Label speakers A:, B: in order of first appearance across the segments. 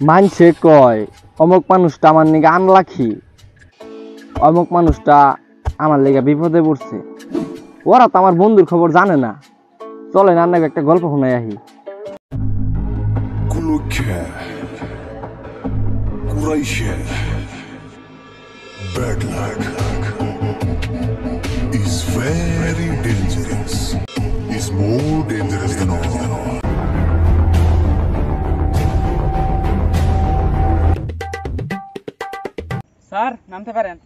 A: মানছে কয় অমুক মানুষটা আমার নিকে আনলাখি, অমুক মানুষটা আমার লেগে বিপদে পড়ছে। ওরা তো আমার বন্ধুর খবর জানে না। চলেন আর নাকি একটা গল্প শোনাই আহি।
B: Bad luck is very dangerous. Is more dangerous than all.
C: Sir নামতে পারেন।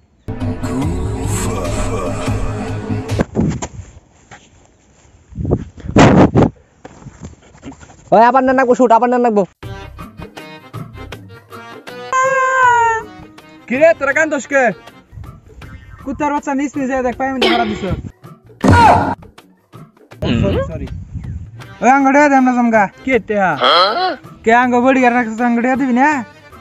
A: ওই আবার না নাকবো, শুট আবার না নাকবো।
C: কিরে তোরা কান দোষকে কুত্তার বাচ্চা নিচ নিচে দেখ পাই আমি ধরা দিছ। সরি ওই আঙ্গড়ে দেন না জমগা কে টেহা কে আঙ্গ বড়ি আর রাখছ আঙ্গড়ে দিবি না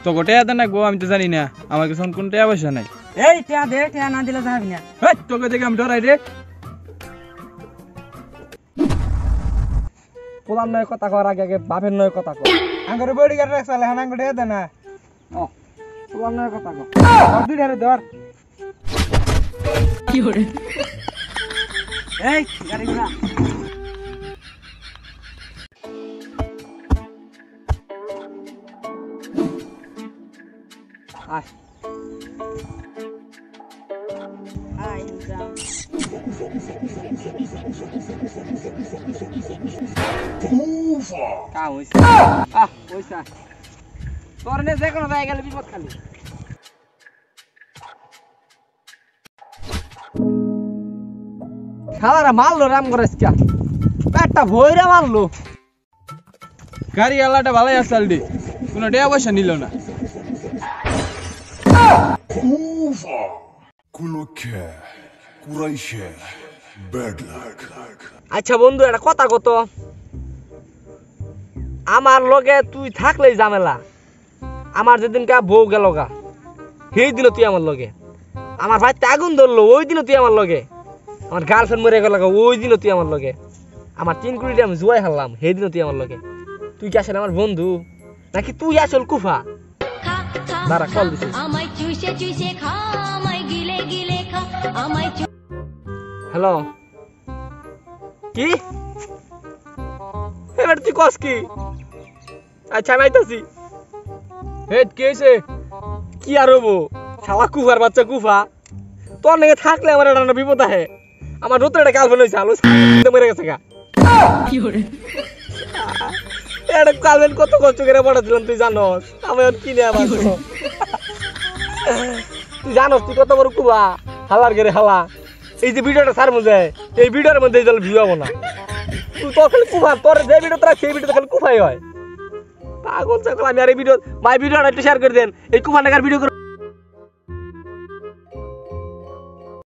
C: তো গোটে দেন না গো আমি তো জানি না আমার কাছে কোন টেহা পয়সা নাই। এই টেহা দে, টেহা না দিলে যাবি না। এই তোকে দেখে আমি ডরাই রে।
A: পোলার নয় কথা কর, আগে আগে বাপের নয় কথা কর।
C: আঙ্গরে বড়ি আর রাখছ লে আঙ্গড়ে দে না।
A: ও পোলার নয় কথা কর।
C: ধর দুই ধারে ধর। কি হরে এই গাড়ি ঘোড়া
A: আয় কা হইছে হইছে তোর নে যে কোনো জায়গায় গেলে বিপদ খালি। শালারা মারলো রাম করে আজকে পেটটা ভইরা মারলো।
C: গাড়ি আলাটা ভালোই আছে আলডি, কোনো টেহা পয়সা নিল না।
B: Bad luck.
A: আচ্ছা বন্ধু একটা কথা কত, আমার লগে তুই থাকলেই ঝামেলা। আমার যেদিনকা বউ গেল গা সেই দিনও তুই আমার লগে, আমার ভাইতে আগুন ধরলো ওই দিনও তুই আমার লগে, আমার গার্লফ্রেন্ড মরে গেল গা ওই দিনও তুই আমার লগে, আমার 3 কোটি আমি জুয়াই হারলাম সেই দিনও তুই আমার লগে। তুই কি আসলে আমার বন্ধু নাকি তুই আসল কুফা? দাঁড়া কল দিছিস। হ্যালো কি এবার তুই কস কি? আচ্ছা আমি আইতাছি।
C: হেড কে হইছে?
A: কি আর হবো শালা কুফার বাচ্চা কুফা, তোর নাকি থাকলে আমার একটা বিপদ আহে। আমার নতুন একটা গার্লফ্রেন্ড হয়েছে আলো মরে গেছে গা। একটা গার্লফ্রেন্ড কত কষ্ট করে পড়াছিলাম তুই জানোস, আমি আর কি নেই আমার তুই জানোস তুই কত বড় কুফা হালার গেরে হালা। এই যে ভিডিওটা সার মধ্যে এই ভিডিওর মধ্যে ভিউ হবো না, তুই তো খালি কুফা, তোর যে ভিডিওটা সেই ভিডিওটা খালি কুফাই হয়। পাগল ছাগল। আমি আর এই ভিডিওটা একটু শেয়ার করে দেন, এই কুফা নাকার ভিডিও